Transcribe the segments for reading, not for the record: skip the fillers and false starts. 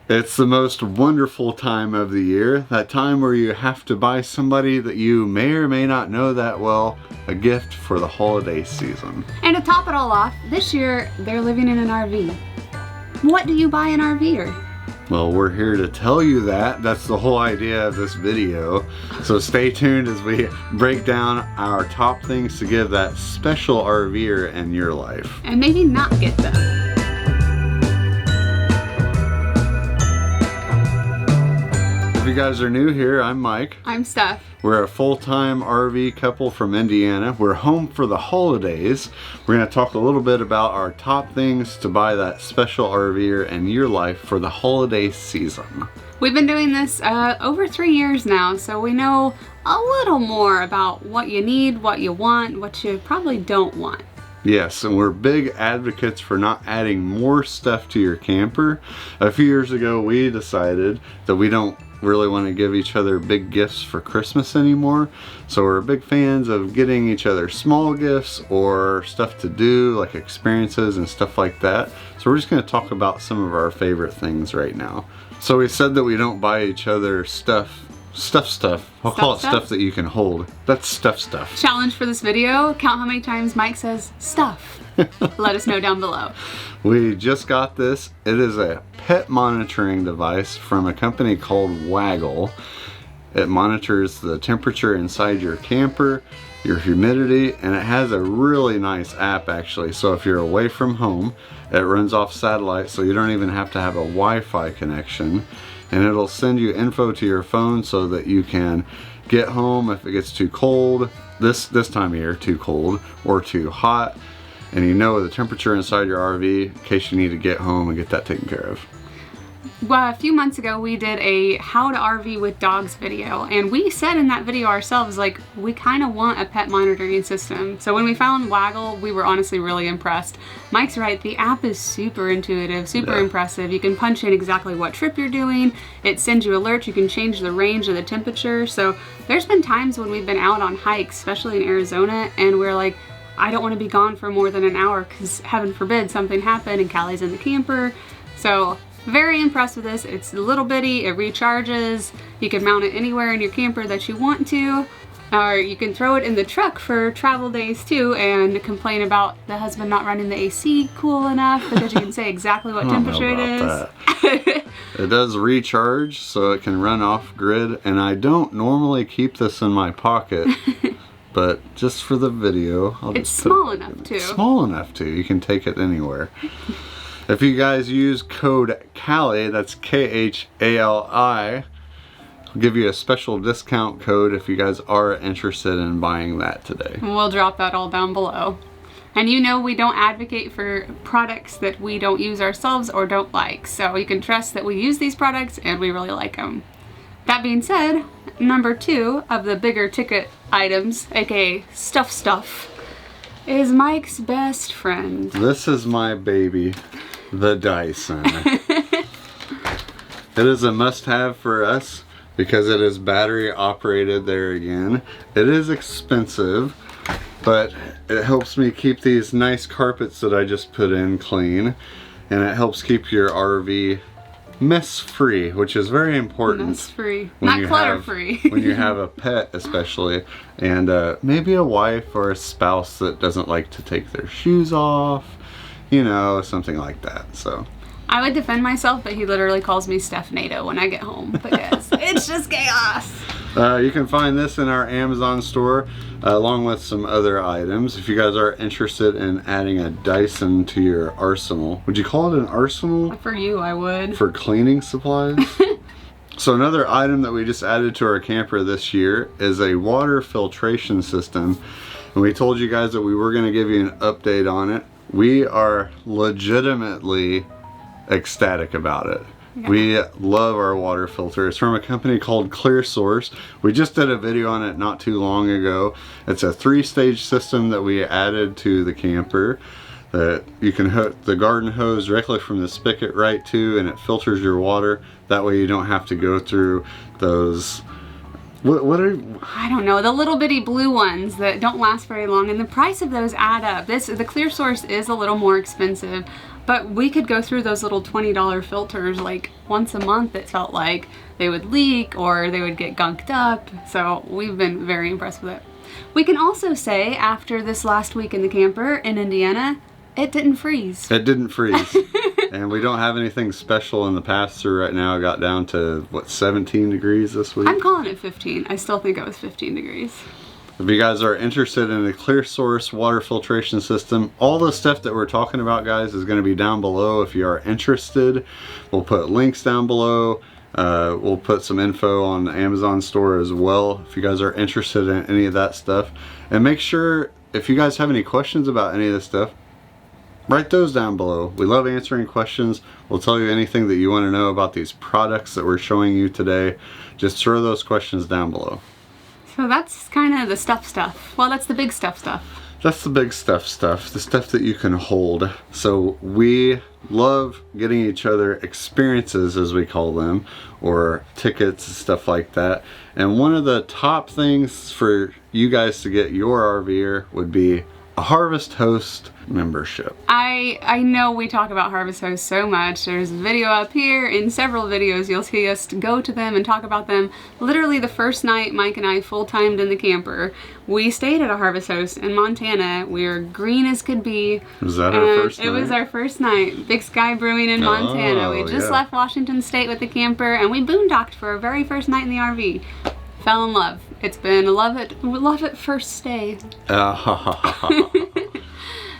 It's the most wonderful time of the year, that time where you have to buy somebody that you may or may not know that well a gift for the holiday season. And to top it all off, this year they're living in an RV. What do you buy an RVer? Well, we're here to tell you that. That's the whole idea of this video. So stay tuned as we break down our top things to give that special RVer in your life. And maybe not get them. If you guys are new here, I'm Mike. I'm Steph. We're a full-time RV couple from Indiana. We're home for the holidays. We're going to talk a little bit about our top things to buy that special RVer in your life for the holiday season. We've been doing this over 3 years now, so we know a little more about what you need, what you want, what you probably don't want. Yes, and we're big advocates for not adding more stuff to your camper. A few years ago, we decided that we don't really want to give each other big gifts for Christmas anymore. So we're big fans of getting each other small gifts or stuff to do, like experiences and stuff like that. So we're just going to talk about some of our favorite things right now. So we said that we don't buy each other stuff. I'll call it stuff that you can hold. That's stuff. Challenge for this video, count how many times Mike says stuff. Let us know down below. We just got this. It is a pet monitoring device from a company called Waggle. It monitors the temperature inside your camper, your humidity, and it has a really nice app actually. So if you're away from home, it runs off satellite, so you don't even have to have a Wi-Fi connection. And it'll send you info to your phone so that you can get home if it gets too cold, this time of year, too cold or too hot. And you know the temperature inside your RV in case you need to get home and get that taken care of. Well, a few months ago we did a how to RV with dogs video, and we said in that video ourselves, like, we kind of want a pet monitoring system. So when we found Waggle, we were honestly really impressed. Mike's right, the app is super intuitive, super impressive. You can punch in exactly what trip you're doing. It sends you alerts. You can change the range of the temperature. So there's been times when we've been out on hikes, especially in Arizona, and we're like, I don't want to be gone for more than an hour because heaven forbid something happened and Khali's in the camper. So very impressed with this. It's a little bitty, it recharges. You can mount it anywhere in your camper that you want to, or you can throw it in the truck for travel days too and complain about the husband not running the AC cool enough because you can say exactly what temperature it is. It does recharge, so it can run off grid, and I don't normally keep this in my pocket. But just for the video, it's small enough too. Small enough too. You can take it anywhere. If you guys use code Khali, that's Khali, I'll give you a special discount code if you guys are interested in buying that today. We'll drop that all down below. And you know we don't advocate for products that we don't use ourselves or don't like. So you can trust that we use these products and we really like them. That being said, number 2 of the bigger ticket items, aka stuff, is Mike's best friend. This is my baby, the Dyson. It is a must-have for us because it is battery operated there again. It is expensive, but it helps me keep these nice carpets that I just put in clean, and it helps keep your RV mess-free, which is very important. Mess-free, not clutter-free. When you have a pet especially, and maybe a wife or a spouse that doesn't like to take their shoes off, you know, something like that. So I would defend myself, but he literally calls me Steph-nado when I get home because it's just chaos. You can find this in our Amazon store along with some other items. If you guys are interested in adding a Dyson to your arsenal, would you call it an arsenal? For you, I would. For cleaning supplies? So another item that we just added to our camper this year is a water filtration system. And we told you guys that we were going to give you an update on it. We are legitimately ecstatic about it. Yeah. We love our water filter. It's from a company called ClearSource. We just did a video on it not too long ago. It's a 3-stage system that we added to the camper that you can hook the garden hose directly from the spigot right to, and it filters your water. That way you don't have to go through those, what are, I don't know, the little bitty blue ones that don't last very long, and the price of those add up. The ClearSource is a little more expensive. But we could go through those little $20 filters like once a month. It felt like they would leak or they would get gunked up. So we've been very impressed with it. We can also say after this last week in the camper in Indiana, it didn't freeze. It didn't freeze. And we don't have anything special in the pass-through right now. It got down to, what, 17 degrees this week? I'm calling it 15. I still think it was 15 degrees. If you guys are interested in a clear source water filtration system, all the stuff that we're talking about, guys, is going to be down below. If you are interested, we'll put links down below. We'll put some info on the Amazon store as well if you guys are interested in any of that stuff. And make sure, if you guys have any questions about any of this stuff, write those down below. We love answering questions. We'll tell you anything that you want to know about these products that we're showing you today. Just throw those questions down below. So that's kind of the stuff. Well, that's the big stuff. That's the big stuff, the stuff that you can hold. So we love getting each other experiences, as we call them, or tickets and stuff like that. And one of the top things for you guys to get your RVer would be a Harvest Host membership. I know we talk about Harvest Host so much. There's a video up here. In several videos you'll see us go to them and talk about them. Literally the first night Mike and I full-timed in the camper, we stayed at a Harvest Host in Montana. We were green as could be. Was that our first night? It was our first night. Big Sky Brewing in Montana. We just left Washington State with the camper and we boondocked for our very first night in the RV. Fell in love. It's been a love at first stay.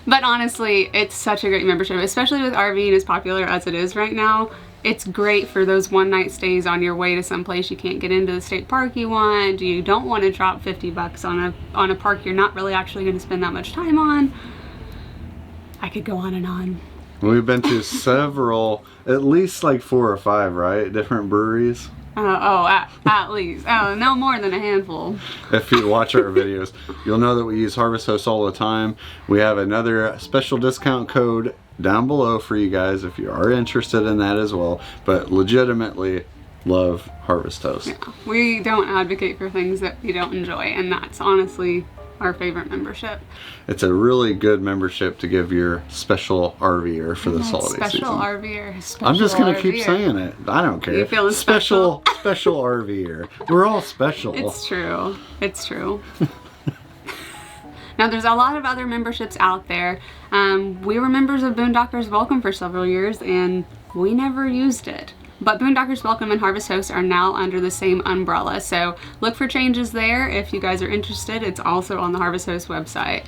But honestly, it's such a great membership, especially with RVing as popular as it is right now. It's great for those one-night stays on your way to some place you can't get into the state park you want. You don't want to drop 50 bucks on a park you're not really actually going to spend that much time on. I could go on and on. We've been to several, at least like 4 or 5, right? Different breweries. At least. Oh, no more than a handful. If you watch our videos, you'll know that we use Harvest Host all the time. We have another special discount code down below for you guys if you are interested in that as well. But legitimately love Harvest Host. Yeah, we don't advocate for things that we don't enjoy, and that's honestly our favorite membership. It's a really good membership to give your special RVer for this holiday season. Special RVer. I'm just going to keep saying it. I don't care. You feeling special RVer. We're all special. It's true. It's true. Now, there's a lot of other memberships out there. We were members of Boondockers Welcome for several years, and we never used it. But Boondockers Welcome and Harvest Host are now under the same umbrella, so look for changes there if you guys are interested. It's also on the Harvest Host website.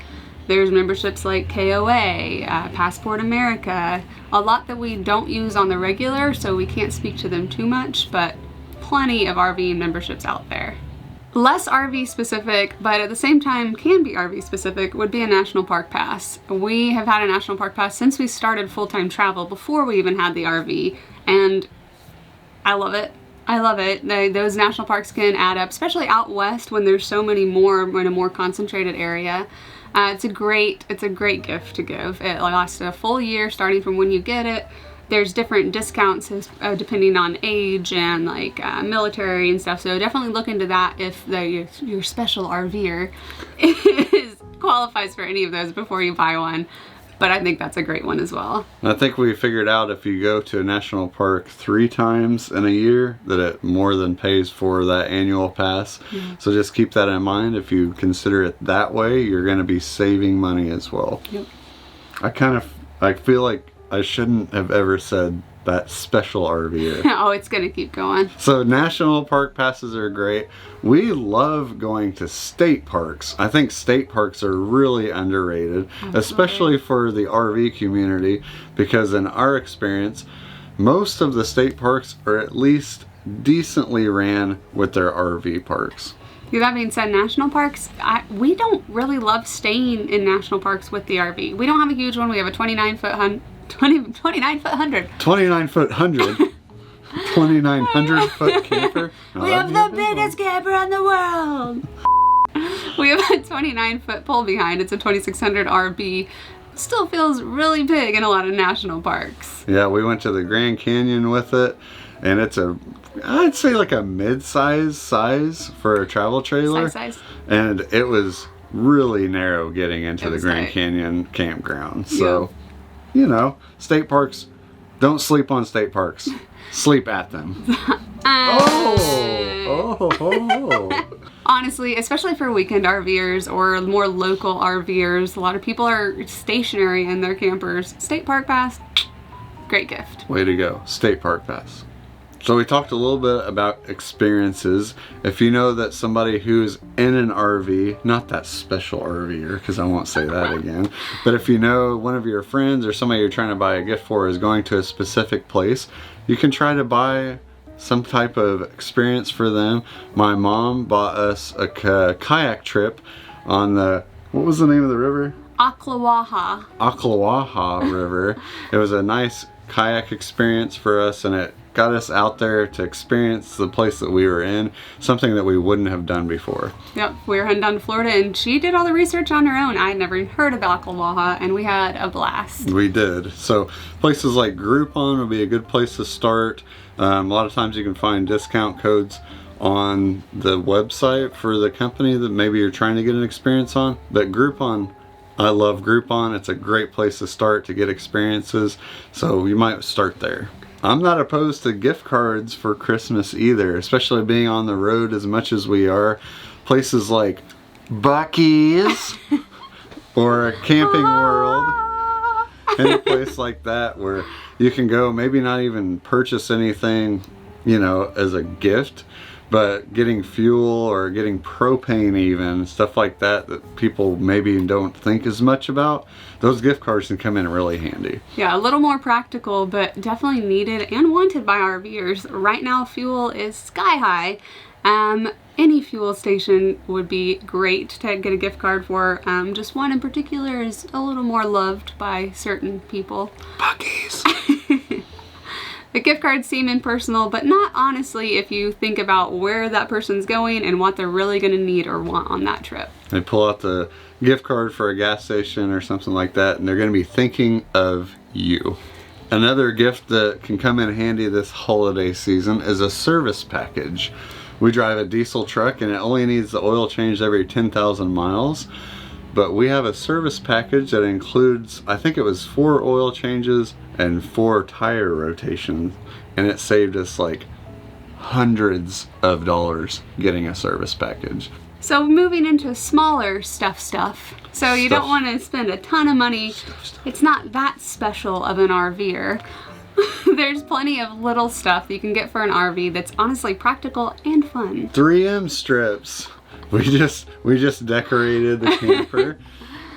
There's memberships like KOA, Passport America, a lot that we don't use on the regular, so we can't speak to them too much, but plenty of RV memberships out there. Less RV specific, but at the same time can be RV specific, would be a National Park Pass. We have had a National Park Pass since we started full-time travel, before we even had the RV, and I love it. I love it. Those national parks can add up, especially out west when there's so many more in a more concentrated area. It's a great gift to give. It lasts a full year starting from when you get it. There's different discounts depending on age and like military and stuff. So definitely look into that if your special RVer qualifies for any of those before you buy one. But I think that's a great one as well. I think we figured out if you go to a national park 3 times in a year that it more than pays for that annual pass. Yeah. So just keep that in mind. If you consider it that way, you're going to be saving money as well. Yep. I feel like I shouldn't have ever said that special RVer. Oh, it's gonna keep going. So national park passes are great. We love going to state parks. I think state parks are really underrated, Absolutely. Especially for the RV community, because in our experience, most of the state parks are at least decently ran with their RV parks. With that being said, national parks, we don't really love staying in national parks with the RV. We don't have a huge one. We have a 29-foot 100. 29-foot 100? 2,900-foot camper? We have the biggest camper in the world. We have a 29-foot pull behind. It's a 2600 RV. Still feels really big in a lot of national parks. Yeah, we went to the Grand Canyon with it, and it's I'd say like a mid-size size for a travel trailer. Size. And it was really narrow getting into the Grand tight. Canyon campground. So you know, state parks, don't sleep on state parks. Sleep at them. Oh. Honestly, especially for weekend RVers or more local RVers, a lot of people are stationary in their campers. State park pass, great gift. Way to go, state park pass. So we talked a little bit about experiences. If you know that somebody who's in an RV, not that special RVer, because I won't say that again, but if you know one of your friends or somebody you're trying to buy a gift for is going to a specific place, you can try to buy some type of experience for them. My mom bought us a kayak trip on the, what was the name of the river? Ocklawaha River. It was a nice kayak experience for us, and it got us out there to experience the place that we were in, something that we wouldn't have done before. Yep, we were heading down to Florida and she did all the research on her own. I had never even heard of Ocklawaha and we had a blast. We did. So places like Groupon would be a good place to start. A lot of times you can find discount codes on the website for the company that maybe you're trying to get an experience on. But Groupon, I love Groupon. It's a great place to start to get experiences. So you might start there. I'm not opposed to gift cards for Christmas either, especially being on the road as much as we are. Places like Buc-ee's or Camping World, any place like that where you can go, maybe not even purchase anything, you know, as a gift, but getting fuel or getting propane even, stuff like that that people maybe don't think as much about. Those gift cards can come in really handy. Yeah, a little more practical, but definitely needed and wanted by RVers. Right now, fuel is sky high. Any fuel station would be great to get a gift card for. Just one in particular is a little more loved by certain people. Buc-ee's. The gift cards seem impersonal, but not honestly if you think about where that person's going and what they're really going to need or want on that trip. They pull out the gift card for a gas station or something like that, and they're going to be thinking of you. Another gift that can come in handy this holiday season is a service package. We drive a diesel truck and it only needs the oil changed every 10,000 miles. But we have a service package that includes, I think it was 4 oil changes and 4 tire rotations. And it saved us like hundreds of dollars getting a service package. So moving into smaller stuff. So you don't want to spend a ton of money. It's not that special of an RVer. There's plenty of little stuff that you can get for an RV that's honestly practical and fun. 3M strips. We just decorated the camper,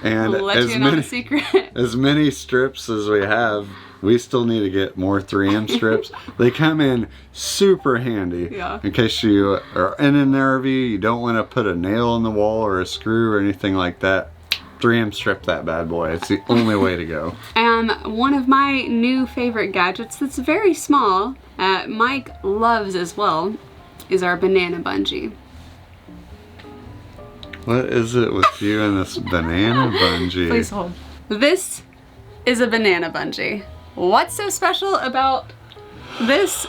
and as many strips as we have, we still need to get more 3M strips. They come in super handy. Yeah. In case you are in an RV, you don't want to put a nail in the wall or a screw or anything like that. 3M strip that bad boy. It's the only way to go. And one of my new favorite gadgets that's very small, Mike loves as well, is our banana bungee. What is it with you and this banana bungee? Please hold. This is a banana bungee. What's so special about this?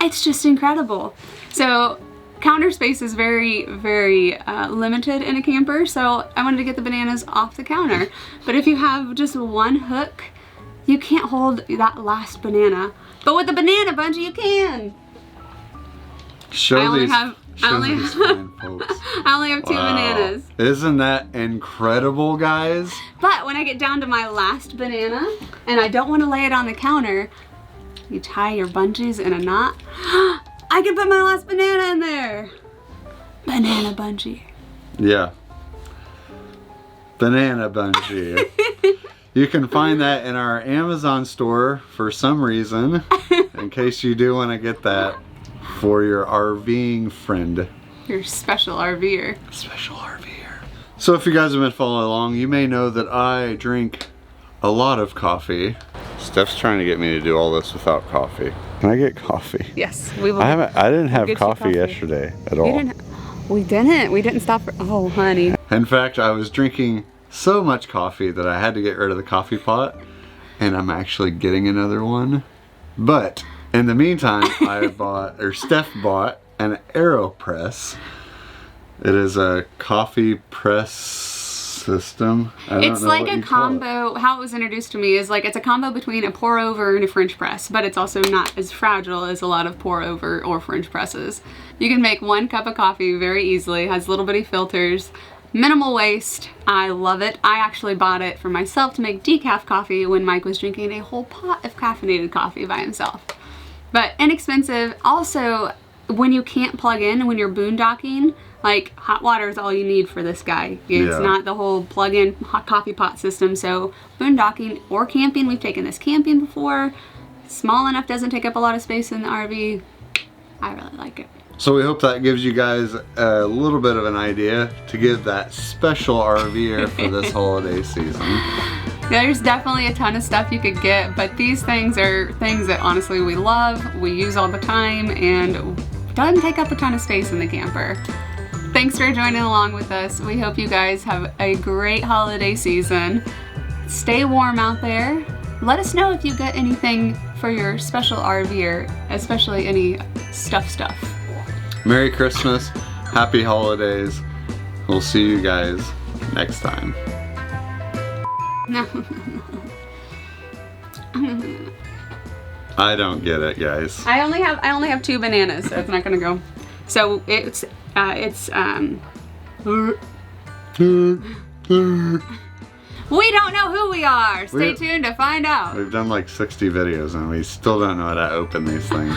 It's just incredible. So counter space is very, very limited in a camper, so I wanted to get the bananas off the counter. But if you have just one hook, you can't hold that last banana. But with the banana bungee, you can. I only have 2 bananas. Isn't that incredible, guys? But when I get down to my last banana, and I don't want to lay it on the counter, you tie your bungees in a knot. I can put my last banana in there. Banana bungee. Yeah. Banana bungee. You can find that in our Amazon store for some reason, in case you do want to get that for your RVing friend. Your special RVer. Special RVer. So if you guys have been following along, you may know that I drink a lot of coffee. Steph's trying to get me to do all this without coffee. Can I get coffee? Yes, we will. I didn't have coffee yesterday at all. We didn't stop for, oh honey. In fact, I was drinking so much coffee that I had to get rid of the coffee pot, and I'm actually getting another one. But in the meantime, Steph bought an Aeropress. It is a coffee press system. It's like a combo. How it was introduced to me is like it's a combo between a pour over and a French press, but it's also not as fragile as a lot of pour over or French presses. You can make 1 cup of coffee very easily. It has little bitty filters, minimal waste. I love it. I actually bought it for myself to make decaf coffee when Mike was drinking a whole pot of caffeinated coffee by himself. But inexpensive. Also, when you can't plug in, when you're boondocking, like hot water is all you need for this guy. It's not the whole plug-in hot coffee pot system. So boondocking or camping, we've taken this camping before. Small enough, doesn't take up a lot of space in the RV. I really like it. So we hope that gives you guys a little bit of an idea to give that special RVer for this holiday season. There's definitely a ton of stuff you could get, but these things are things that honestly we love, we use all the time, and doesn't take up a ton of space in the camper. Thanks for joining along with us. We hope you guys have a great holiday season. Stay warm out there. Let us know if you get anything for your special RVer, especially any stuff. Merry Christmas, happy holidays. We'll see you guys next time. No. I don't get it, guys. I only have 2 bananas, so it's not gonna go. So it's we don't know who we are. Stay tuned to find out. We've done like 60 videos and we still don't know how to open these things.